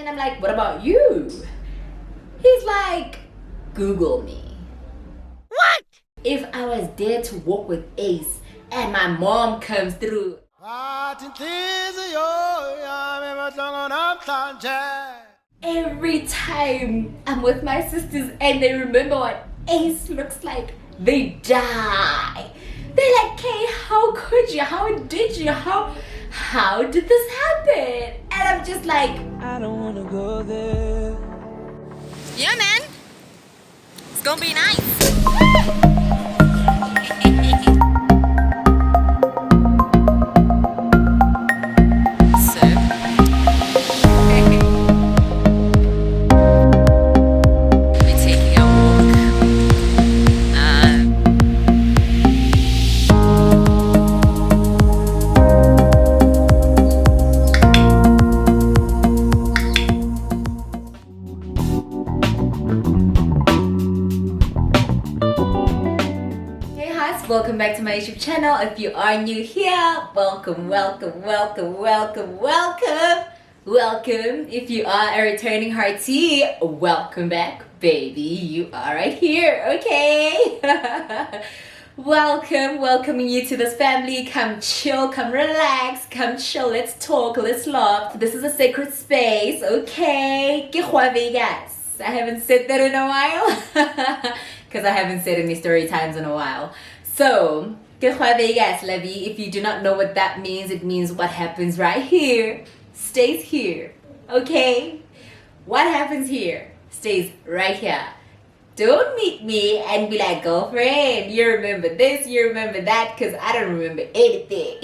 And I'm like, what about you? He's like, Google me. What? If I was there to walk with Ace and my mom comes through, every time I'm with my sisters and they remember what Ace looks like, they die. They're like, Kay, how could you? How did you? How did this happen? And I'm just like, I don't wanna go there. Yeah, man. It's gonna be nice. welcome back to my YouTube channel. If you are new here, welcome. If you are a returning hearty, welcome back, baby. You are right here, okay? Welcoming you to this family. Come chill, come relax, come chill, let's talk, let's laugh. This is a sacred space, okay? Vegas. I haven't said that in a while because I haven't said any story times in a while. So, Vegas, Levi, if you do not know what that means, it means what happens right here stays here, okay? What happens here stays right here. Don't meet me and be like, girlfriend, you remember this, you remember that, because I don't remember anything.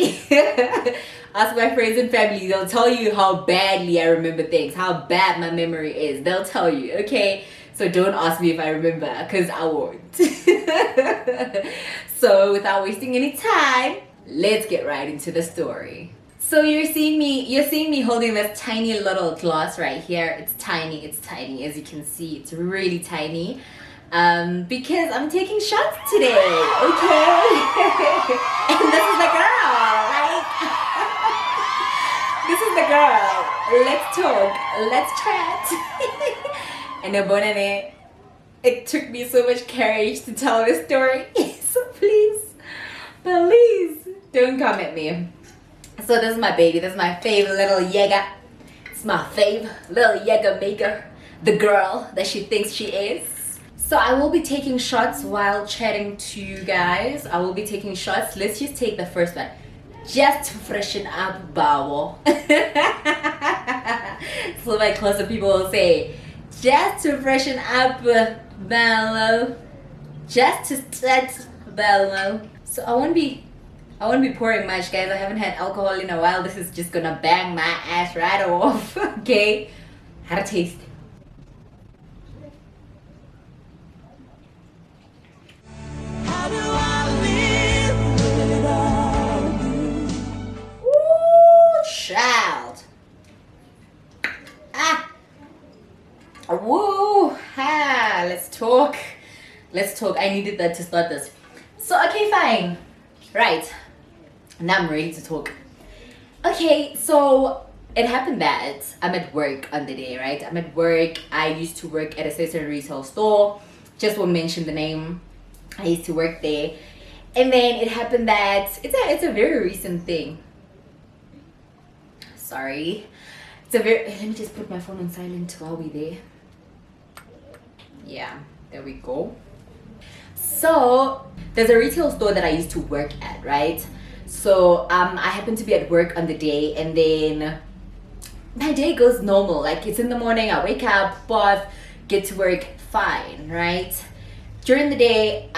Ask my friends and family, they'll tell you how badly I remember things, how bad my memory is. They'll tell you, okay? So don't ask me if I remember, because I won't. So without wasting any time, let's get right into the story. So you're seeing me holding this tiny little glass right here. It's tiny, as you can see, it's really tiny. Because I'm taking shots today, okay? And this is the girl, like, this is the girl. Let's talk, let's chat. And it took me so much courage to tell this story. So please, don't come at me. So this is my baby. This is my favorite little Jaeger. It's my favorite little Jaeger maker. The girl that she thinks she is. So I will be taking shots while chatting to you guys. I will be taking shots. Let's just take the first one. Just to freshen up, bow. So my closer people will say, just to freshen up, Bello. Just to start, Bello. So I won't be pouring much, guys. I haven't had alcohol in a while. This is just gonna bang my ass right off. Okay, how to taste. How do I live without you? Ooh, child. Woo. Let's talk. I needed that to start this. So okay, fine. Right. Now I'm ready to talk. Okay, so it happened that I'm at work on the day, right? I'm at work. I used to work at a certain retail store. Just won't mention the name. I used to work there. And then it happened that it's a very recent thing. Sorry. Let me just put my phone on silent while we're there. Yeah, there we go. So there's a retail store that I used to work at, right? So I happen to be at work on the day, and then my day goes normal. Like, it's in the morning, I wake up, bath, get to work, fine, right? During the day,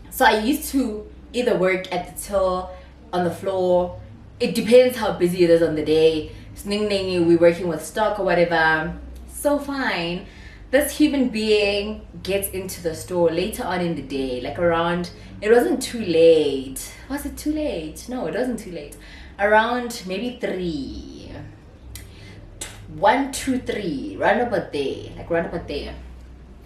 so I used to either work at the till, on the floor. It depends how busy it is on the day. We're working with stock or whatever. So fine. This human being gets into the store later on in the day, like around, it wasn't too late. Was it too late? No, it wasn't too late. Around maybe 3. 1, 2, 3, round about there.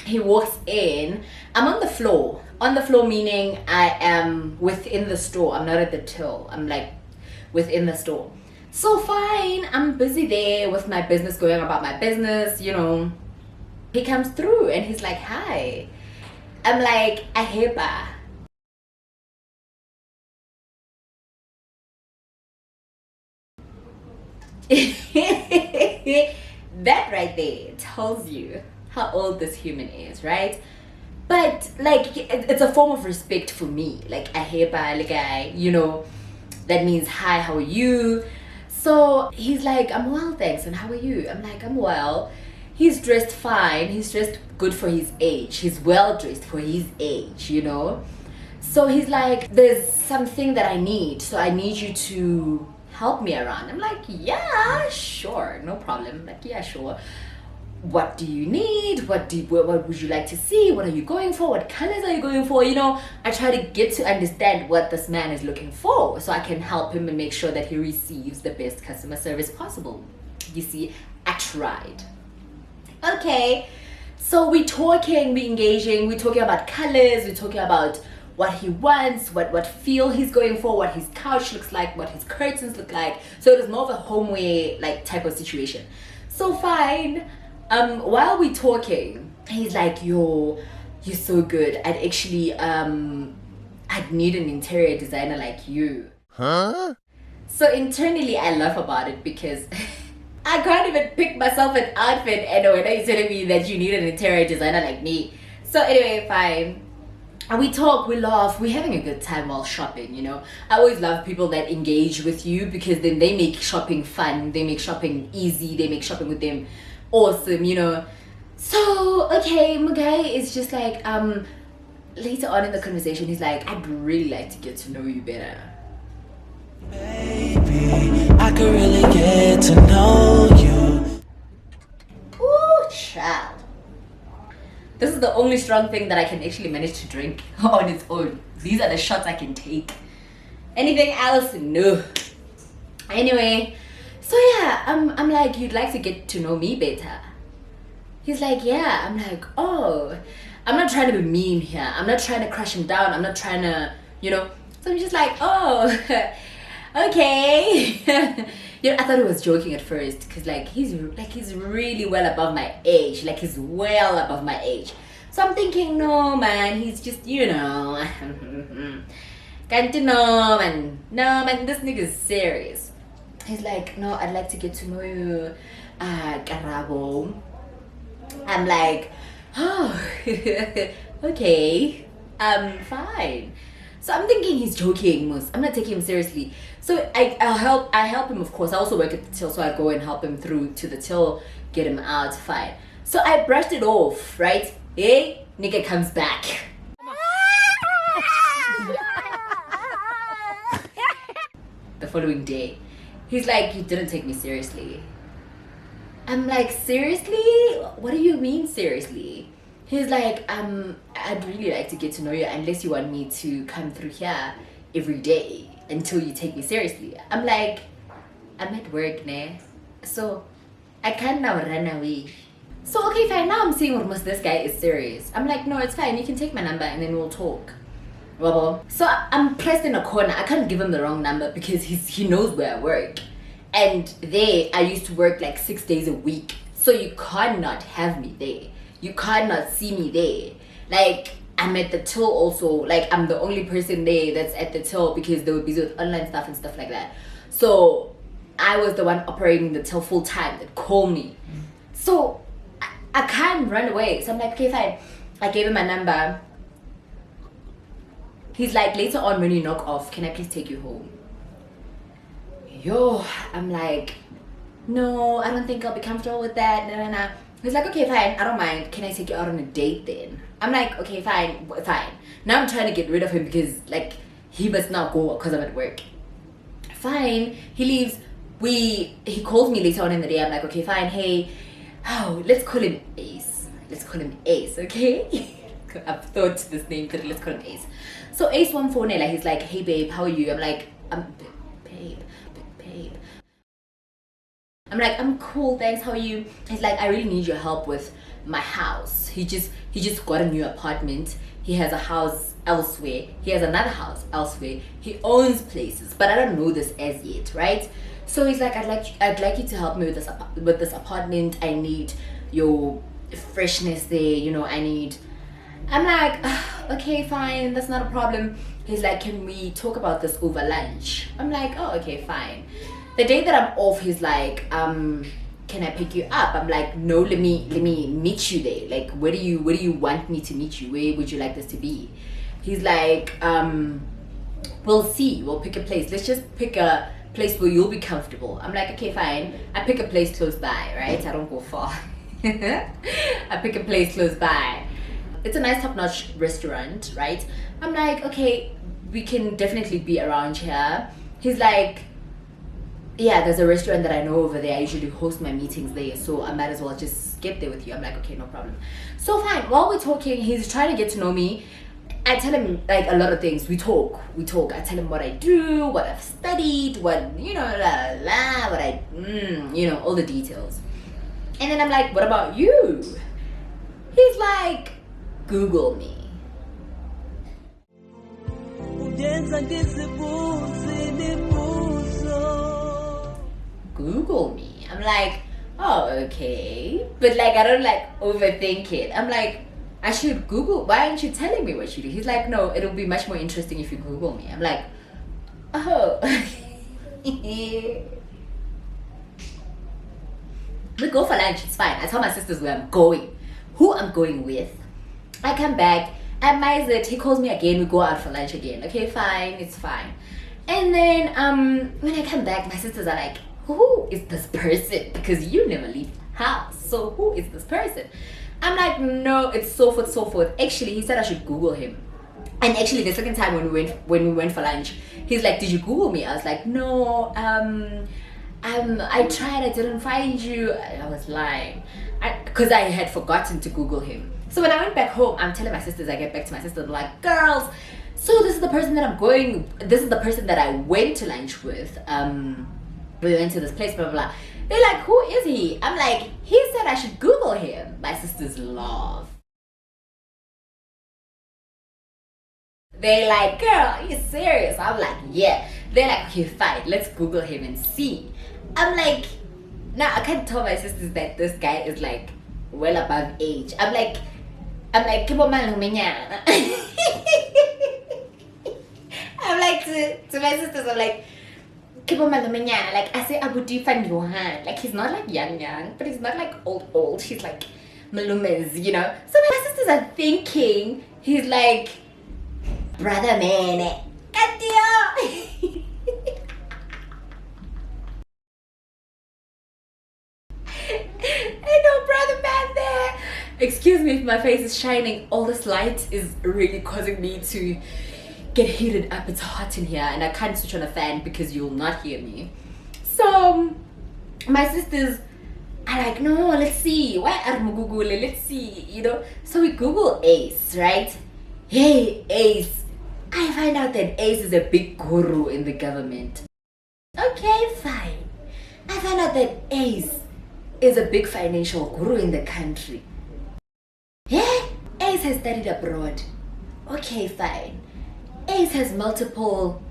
He walks in. I'm on the floor. On the floor meaning I am within the store. I'm not at the till. I'm like within the store. So fine, I'm busy there with my business, going about my business, you know. He comes through and he's like, hi. I'm like, aheba. That right there tells you how old this human is, right? But like, it's a form of respect for me. Like, aheba, like, you know, that means hi, how are you? So he's like, I'm well, thanks, and how are you? I'm like, I'm well. He's dressed fine, he's dressed good for his age, he's well dressed for his age, you know? So he's like, there's something that I need, so I need you to help me around. I'm like, yeah, sure, no problem. Like, yeah, sure. What do you need? What would you like to see? What are you going for? What colors are you going for? You know, I try to get to understand what this man is looking for so I can help him and make sure that he receives the best customer service possible. You see, I tried. Okay, so we talking, we engaging, we talking about colors, we talking about what he wants, what feel he's going for, what his couch looks like, what his curtains look like. So it was more of a homeware like type of situation. So fine. While we talking, he's like, yo, you're so good. I'd actually I'd need an interior designer like you. Huh? So internally I laugh about it because I can't even pick myself an outfit, and when you're telling me that you need an interior designer like me. So anyway, fine. And we talk, we laugh, we're having a good time while shopping, you know. I always love people that engage with you because then they make shopping fun, they make shopping easy, they make shopping with them awesome, you know. So, okay, my guy is just like, later on in the conversation, he's like, I'd really like to get to know you better. Baby, I could really get to know you. Ooh, child. This is the only strong thing that I can actually manage to drink on its own. These are the shots I can take. Anything else? No. Anyway, so yeah, I'm like, you'd like to get to know me better. He's like, yeah. I'm like, oh, I'm not trying to be mean here. I'm not trying to crush him down. I'm not trying to, you know. So I'm just like, oh, okay. You know, I thought he was joking at first because like he's really well above my age. Like he's well above my age. So I'm thinking, no man, he's just, you know, can't you know, man? No man, this nigga's serious. He's like, no, I'd like to get to know you, Karabo. I'm like, oh, okay, fine. So I'm thinking he's joking, Mus. I'm not taking him seriously. So I help him, of course. I also work at the till, so I go and help him through to the till, get him out, fine. So I brushed it off, right? Hey, nigga comes back. The following day, he's like, you didn't take me seriously. I'm like, seriously? What do you mean seriously? He's like, I'd really like to get to know you unless you want me to come through here every day until you take me seriously. I'm like, I'm at work, ne? So I can't now run away. So okay, fine, now I'm seeing almost this guy is serious. I'm like, no, it's fine, you can take my number and then we'll talk. So I'm pressed in a corner. I can't give him the wrong number because he knows where I work. And there, I used to work like 6 days a week. So you cannot have me there. You cannot see me there. Like, I'm at the till also. Like, I'm the only person there that's at the till because they were busy with online stuff and stuff like that. So I was the one operating the till full time that called me. So I can't run away. So I'm like, okay, fine. I gave him my number. He's like, later on when you knock off, can I please take you home? Yo, I'm like, no, I don't think I'll be comfortable with that. Nah. He's like, okay, fine, I don't mind. Can I take you out on a date then? I'm like, okay, fine. Now I'm trying to get rid of him because like he must not go because I'm at work. Fine, he leaves. He calls me later on in the day. I'm like, okay, fine. Hey, let's call him Ace. Okay? I've thought this name, but let's call him Ace. So Ace one phone, like he's like, hey babe, how are you? I'm like, babe. I'm like, I'm cool, thanks, how are you? He's like, I really need your help with my house. He just got a new apartment. He has a house elsewhere. He has another house elsewhere. He owns places, but I don't know this as yet, right? So he's like, I'd like you to help me with this apartment. I need your freshness there. You know, I'm like, okay, fine, that's not a problem. He's like, can we talk about this over lunch? I'm like, oh, okay, fine. The day that I'm off, he's like, can I pick you up? I'm like, no, let me meet you there. Like, where do you want me to meet you? Where would you like this to be? He's like, we'll see. We'll pick a place. Let's just pick a place where you'll be comfortable. I'm like, okay, fine. I pick a place close by, right? I don't go far. I pick a place close by. It's a nice top-notch restaurant, right? I'm like, okay, we can definitely be around here. He's like, yeah, there's a restaurant that I know over there. I usually host my meetings there, so I might as well just get there with you. I'm like, okay, no problem. So fine, while we're talking, he's trying to get to know me. I tell him like a lot of things. We talk. I tell him what I do, what I've studied, what, you know, what I, you know, all the details. And then I'm like, what about you? He's like, Google me. Google me. I'm like, oh, okay. But like, I don't like overthink it. I'm like, I should Google. Why aren't you telling me what you do? He's like, no, it'll be much more interesting if you Google me. I'm like, oh. We go for lunch, it's fine. I tell my sisters where I'm going, who I'm going with. I come back, at my he calls me again, we go out for lunch again. Okay, fine, it's fine. And then when I come back, my sisters are like, who is this person? Because you never leave the house. So who is this person? I'm like, no, it's so forth. Actually, he said I should Google him. And actually, the second time when we went for lunch, he's like, did you Google me? I was like, no, I tried, I didn't find you. I was lying. Because I had forgotten to Google him. So when I went back home, I'm telling my sisters, I get back to my sisters, I'm like, girls, so this is the person that I went to lunch with. We went to this place, blah, blah, blah. They're like, who is he? I'm like, he said I should Google him. My sisters laugh. They're like, girl, are you serious? I'm like, yeah. They're like, okay, fine, let's Google him and see. I'm like, now I can't tell my sisters that this guy is like well above age. I'm like, kibo man lumenya. I'm like to my sisters, I'm like, kibo man lumenya. Like I say, Abu fan Johan. Like he's not like young, but he's not like old. He's like malumez, you know. So my sisters are thinking he's like brother man. Katia. Ain't no brother man there. Excuse me if my face is shining. All this light is really causing me to get heated up. It's hot in here and I can't switch on a fan because you'll not hear me. So my sisters are like, no, let's see. Why are we Google? Let's see, you know. So we Google Ace, right? Hey, Ace. I find out that Ace is a big guru in the government. Okay, fine. I find out that Ace is a big financial guru in the country. Yeah, Ace has studied abroad. Okay, fine. Ace has multiple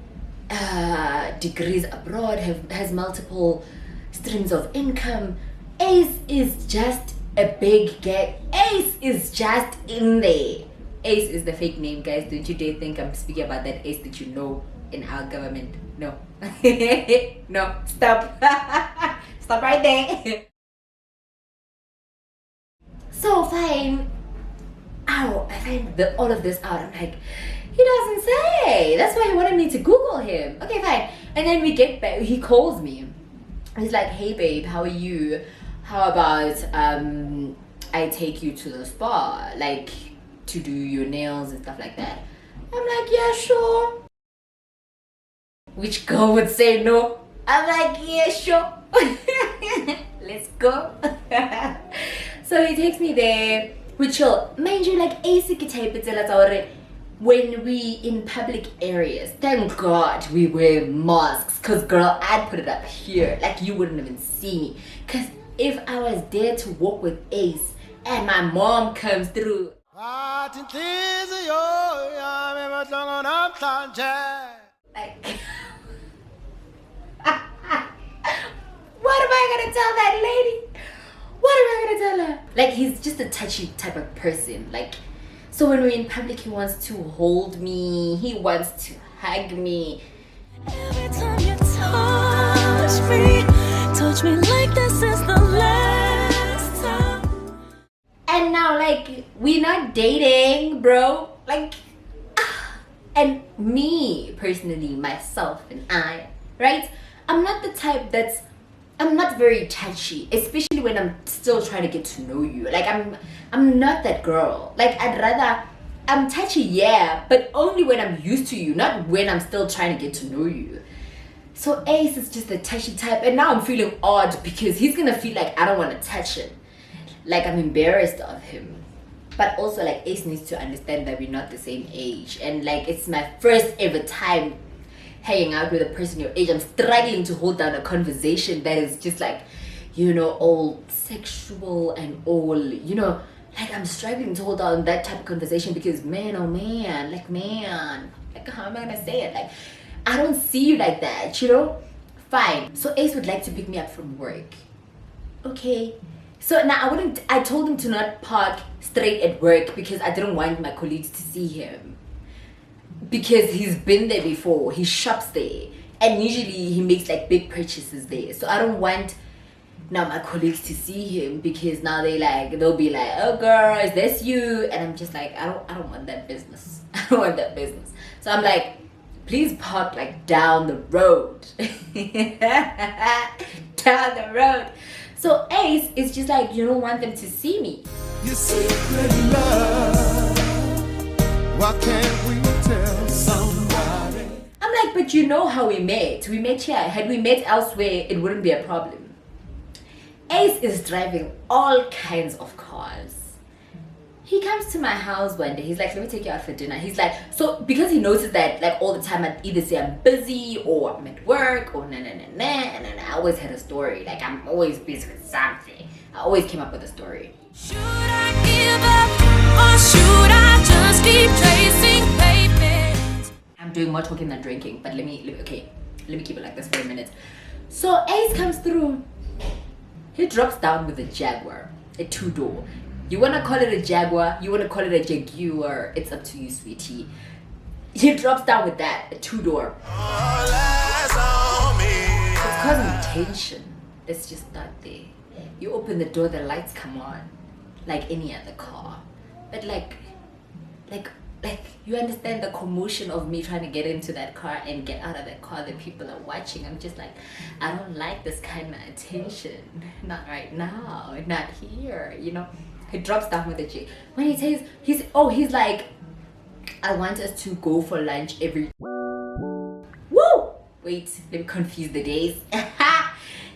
degrees abroad, has multiple streams of income. Ace is just a big get. Ace is just in there. Ace is the fake name, guys. Don't you dare think I'm speaking about that Ace that you know in our government. No. No, stop. Stop right there. So fine. Ow, I find all of this out. I'm like, he doesn't say. That's why he wanted me to Google him. Okay, fine. And then we get back. He calls me. He's like, hey babe, how are you? How about I take you to the spa, like to do your nails and stuff like that? I'm like, yeah, sure. Which girl would say no? I'm like, yeah, sure. Let's go. So he takes me there. We chill. Mind you, like when we in public areas, thank God we wear masks. Cause girl, I'd put it up here. Like you wouldn't even see me. Cause if I was there to walk with Ace and my mom comes through. Like What am I gonna tell that lady? What am I gonna tell her? Like, he's just a touchy type of person. Like, so when we're in public, he wants to hold me. He wants to hug me. Every time you touch me like this is the last time. And now, like, we're not dating, bro. Like, and me, personally, myself and I, right? I'm not the type I'm not very touchy, especially when I'm still trying to get to know you. Like, I'm not that girl. Like, I'm touchy, yeah, but only when I'm used to you, not when I'm still trying to get to know you. So Ace is just a touchy type, and now I'm feeling odd because he's gonna feel like I don't want to touch him. Like, I'm embarrassed of him. But also, like, Ace needs to understand that we're not the same age. And, like, it's my first ever time hanging out with a person your age. I'm struggling to hold down a conversation that is just, like, you know, all sexual and all, you know, like, I'm struggling to hold down that type of conversation because, man, oh man, like, how am I gonna say it? Like, I don't see you like that, you know? Fine. So Ace would like to pick me up from work. Okay. So now I told him to not park straight at work because I didn't want my colleagues to see him. Because he's been there before, he shops there. And usually he makes like big purchases there. So I don't want now my colleagues to see him because now they'll be like, oh girl, is this you? And I'm just like, I don't want that business. I don't want that business. So I'm like, please park like down the road. Down the road. So Ace is just like, you don't want them to see me. Your secret love, why can't we tell somebody? I'm like, but you know how we met. We met here. Had we met elsewhere, it wouldn't be a problem. Ace is driving all kinds of cars. He comes to my house one day. He's like, let me take you out for dinner. He's like, so because he noticed that like all the time I'd either say I'm busy or I'm at work or and I always had a story. Like, I'm always busy with something. I always came up with a story. Should I give up or should I just keep chasing pavements? I'm doing more talking than drinking, but let me keep it like this for a minute. So Ace comes through. He drops down with a Jaguar, a 2-door. You want to call it a Jaguar, you want to call it a Jaguar, it's up to you, sweetie. He drops down with that, a 2-door. It's causing tension. Let's just start there. You open the door, the lights come on, like any other car. But like, you understand the commotion of me trying to get into that car and get out of that car, that people are watching. I'm just like, I don't like this kind of attention. Not right now, not here, you know. He drops down with the J. When he says, he's like, I want us to go for lunch every... Woo! Wait, let me confuse the days.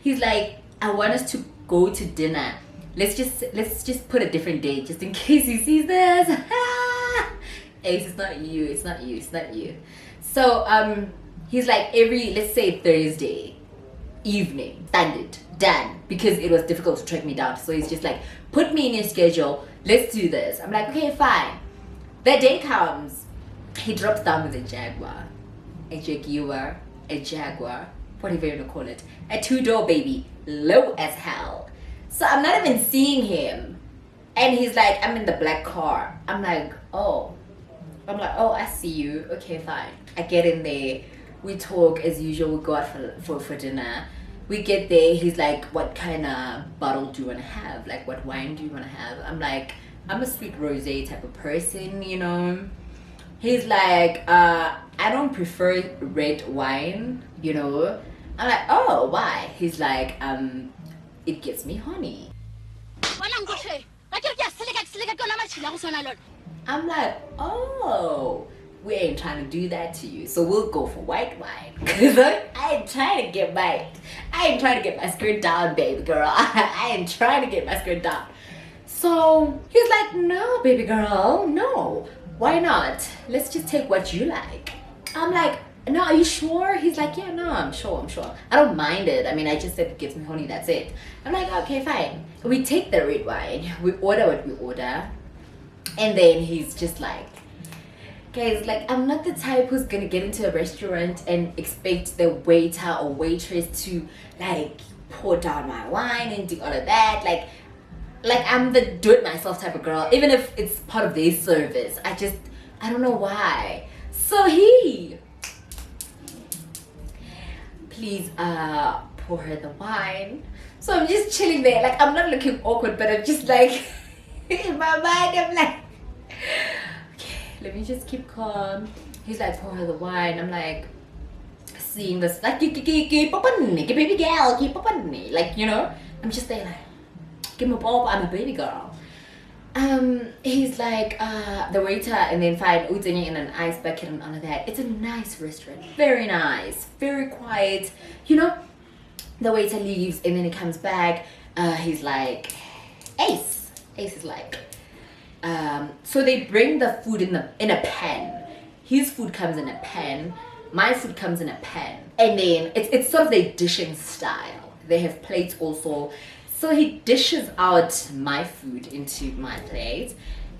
He's like, I want us to go to dinner. Let's just put a different date just in case he sees this. Ace, it's not you. So he's like, let's say Thursday evening, standard, done, because it was difficult to track me down. So he's just like, put me in your schedule, let's do this. I'm like, okay, fine. That day comes, he drops down with a Jaguar, whatever you want to call it, a 2-door, baby, low as hell. So I'm not even seeing him, and he's like, I'm in the black car. I'm like, oh, I see you. Okay, fine. I get in there. We talk as usual. We go out for dinner. We get there. He's like, what kind of bottle do you want to have? Like, what wine do you want to have? I'm like, I'm a sweet rosé type of person, you know. He's like, I don't prefer red wine, you know. I'm like, oh, why? He's like, it gets me horny. I'm like, oh, we ain't trying to do that to you, so we'll go for white wine. Cause I ain't trying to get my skirt down, baby girl. I ain't trying to get my skirt down. So he's like, no, baby girl, no. Why not? Let's just take what you like. I'm like, no, are you sure? He's like, yeah, no, I'm sure. I don't mind it. I mean, I just said it gets me horny, that's it. I'm like, okay, fine. We take the red wine. We order what we order. And then he's just like, guys, like, I'm not the type who's gonna get into a restaurant and expect the waiter or waitress to, like, pour down my wine and do all of that. Like I'm the do-it-myself type of girl. Even if it's part of their service, I don't know why. So please pour her the wine. So I'm just chilling there, like I'm not looking awkward, but I'm just like in my mind I'm like, okay, let me just keep calm. He's like, pour her the wine. I'm like seeing this, like, keep up on me, baby girl, keep up on me, like, you know. I'm just there like, give me a pop, I'm a baby girl. He's like, the waiter, and then fine, Udini in an ice bucket and all of that. It's a nice restaurant, very nice, very quiet, you know. The waiter leaves and then he comes back. He's like, Ace is like, so they bring the food in a pan. His food comes in a pan, my food comes in a pan, and then it's sort of their dishing style. They have plates also. So he dishes out my food into my plate.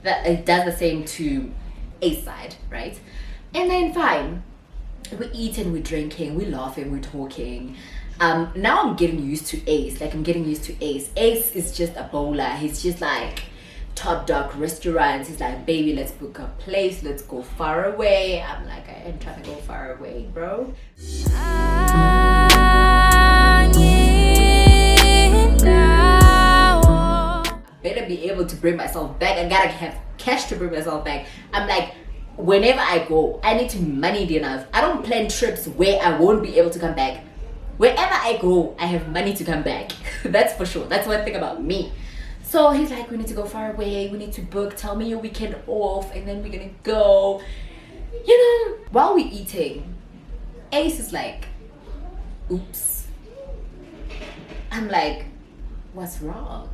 That it does the same to Ace side, right? And then fine, we eat and we're drinking, we're laughing, we're talking. Now I'm getting used to Ace. Like I'm getting used to Ace. Ace is just a bowler. He's just like top dog restaurants. He's like, baby, let's book a place. Let's go far away. I'm like, I ain't trying to go far away, bro. Better be able to bring myself back. I gotta have cash to bring myself back. I'm like, whenever I go, I need to be moneyed enough. I don't plan trips where I won't be able to come back. Wherever I go, I have money to come back. That's for sure. That's one thing about me. So he's like, we need to go far away. We need to book. Tell me your weekend off, and then we're gonna go. You know, while we're eating, Ace is like, oops. I'm like, what's wrong?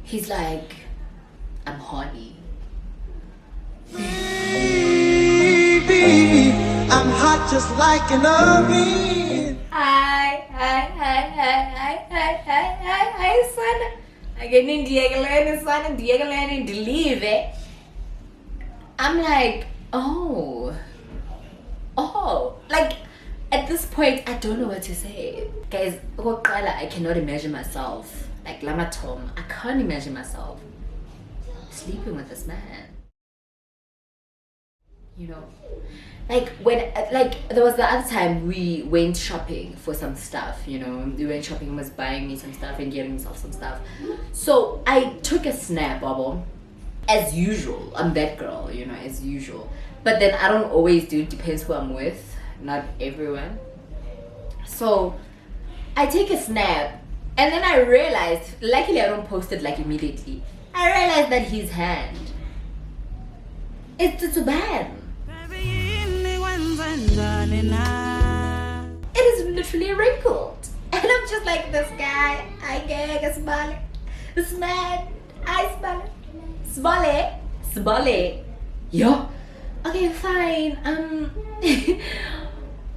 He's like, I'm horny. Baby, I'm hot just like an oven. Hi, son. I get in Diego son, and Diego and leave it. I'm like, oh. Like, at this point, I don't know what to say. Guys, I cannot imagine myself. Like, Lama Tom, I can't imagine myself sleeping with this man. You know? Like there was the other time we went shopping for some stuff, you know. We went shopping, was buying me some stuff and getting himself some stuff. So I took a snap, Bubble. As usual, I'm that girl, you know, as usual. But then I don't always do it, depends who I'm with, not everyone. So I take a snap and then I realized, luckily I don't post it like immediately. I realized that his hand, it's a ban. It is literally wrinkled. And I'm just like, this guy, I get smile. This man, I smile. Smile. Yo. Okay, fine.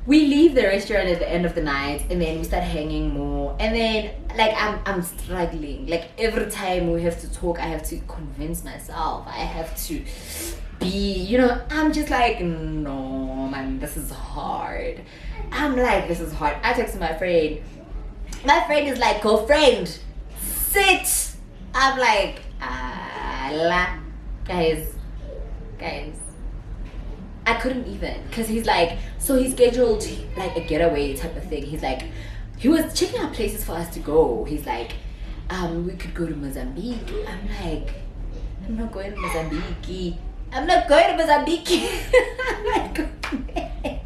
We leave the restaurant at the end of the night and then we start hanging more. And then like I'm struggling. Like every time we have to talk, I have to convince myself. I have to be, you know, I'm just like, no man, this is hard. I'm like, this is hard. I text my friend. My friend is like, go friend, sit. I'm like, guys, I couldn't even, because he's like, so he scheduled like a getaway type of thing. He's like, he was checking out places for us to go. He's like, we could go to Mozambique. I'm like, I'm not going to Mozambique. I'm not going to Mozambique. I'm not going there.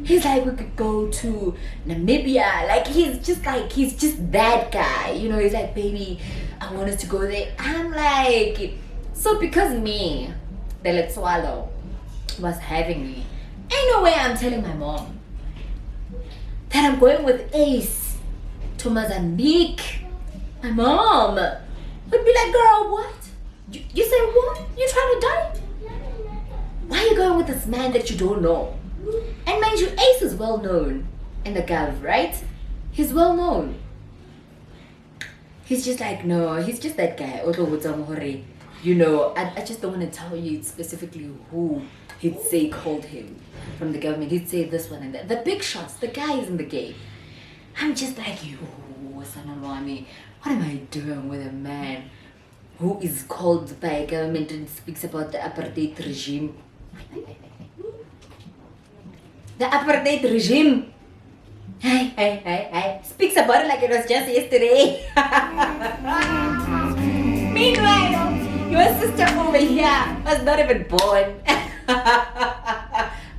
He's like, we could go to Namibia. Like, he's just that guy. You know, he's like, baby, I want us to go there. I'm like, so because me, the Let's Swallow, was having me, ain't no way I'm telling my mom that I'm going with Ace to Mozambique. My mom would be like, girl, what? You say what? You trying to die? Why are you going with this man that you don't know? And mind you, Ace is well known in the Gulf, right? He's well known. He's just like, no, he's just that guy. You know, I just don't want to tell you specifically who he'd say called him from the government. He'd say this one and that. The big shots, the guys in the game. I'm just like, yo, Sanamami, what am I doing with a man who is called by a government and speaks about the apartheid regime? The apartheid regime. Hey. Speaks about it like it was just yesterday. Meanwhile, your sister over here was not even born.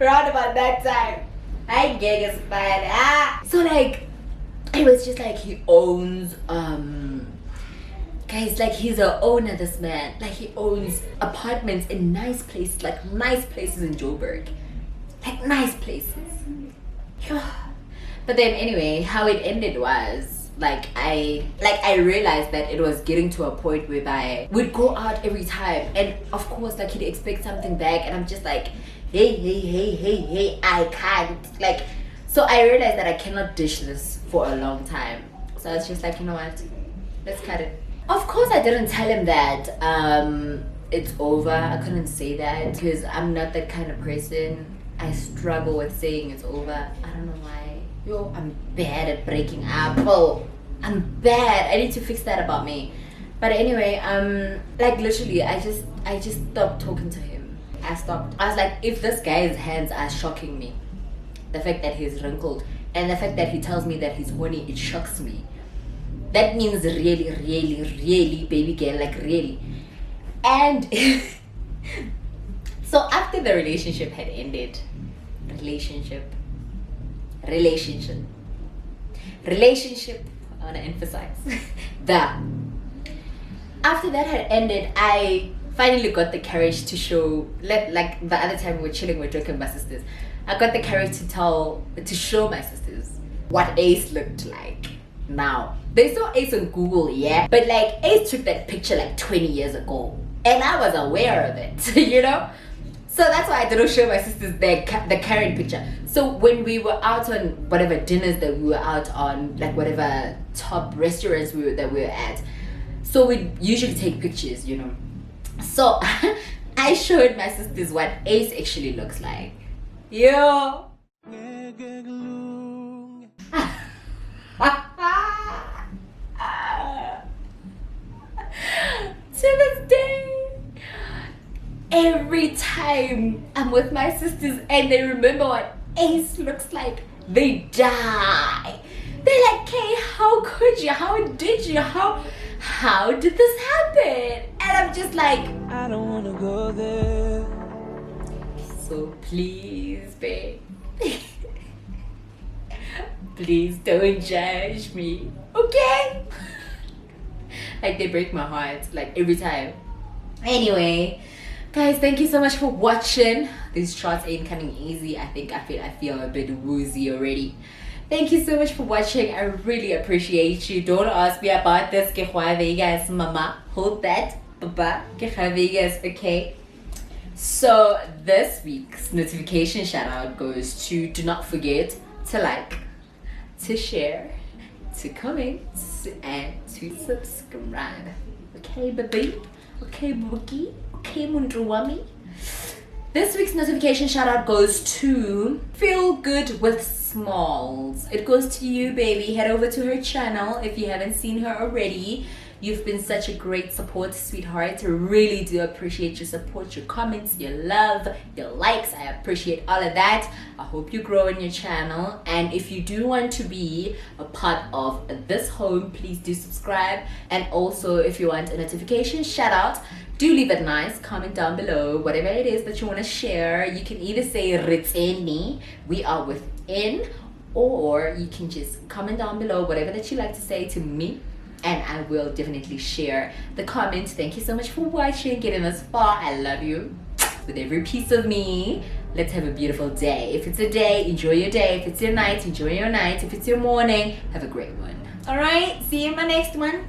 Around about that time. I get inspired. So like, it was just like he owns, guys, like he's an owner, this man. Like he owns apartments in nice places, like nice places in Joburg. Like nice places. But then anyway, how it ended was I realized that it was getting to a point whereby we'd go out every time, and of course like he'd expect something back, and I'm just like, hey, I can't. Like, so I realized that I cannot dish this for a long time. So I was just like, you know what, let's cut it. Of course I didn't tell him that it's over. I couldn't say that because I'm not that kind of person. I struggle with saying it's over. I don't know why. Yo, I'm bad at breaking up. Oh, I'm bad. I need to fix that about me. But anyway, like literally, I just stopped talking to him. I stopped. I was like, if this guy's hands are shocking me, the fact that he's wrinkled and the fact that he tells me that he's horny, it shocks me. That means really, baby girl, like really. And so after the relationship had ended, relationship, I want to emphasize after that had ended, I finally got the courage to show, like the other time we were chilling, we were talking about sisters, I got the courage to show my sisters what Ace looked like. Now they saw Ace on Google, yeah, but like Ace took that picture like 20 years ago and I was aware of it. You know. So that's why I didn't show my sisters the current picture. So when we were out on whatever dinners that we were out on, like whatever top restaurants that we were at, so we usually take pictures, you know. So I showed my sisters what Ace actually looks like. Yo. To this day, every time I'm with my sisters and they remember what Ace looks like, they die. They're like, Kay, how could you? How did you? How did this happen? And I'm just like, I don't wanna go there. so please, babe. Please don't judge me, okay? Like they break my heart, like every time. Anyway, guys, thank you so much for watching. These shots ain't coming easy. I think I feel a bit woozy already. Thank you so much for watching. I really appreciate you. Don't ask me about this. Que Vegas, mama. Hold that. Papa. Que Vegas, okay? So this week's notification shout out goes to, do not forget to like, to share, to comment, and to subscribe. Okay, baby? Okay, bookie? Okay, Mundruwami? This week's notification shout out goes to Feel Good with Smalls. It goes to you, baby. Head over to her channel if you haven't seen her already. You've been such a great support, sweetheart. I really do appreciate your support, your comments, your love, your likes. I appreciate all of that. I hope you grow in your channel. And if you do want to be a part of this home, please do subscribe. And also, if you want a notification shout out, do leave it nice. Comment down below whatever it is that you want to share. You can either say Ritseni, we are within, or you can just comment down below whatever that you like to say to me, and I will definitely share the comments. Thank you so much for watching, getting this far. I love you with every piece of me. Let's have a beautiful day. If it's a day, enjoy your day. If it's your night, enjoy your night. If it's your morning, have a great one. All right, see you in my next one.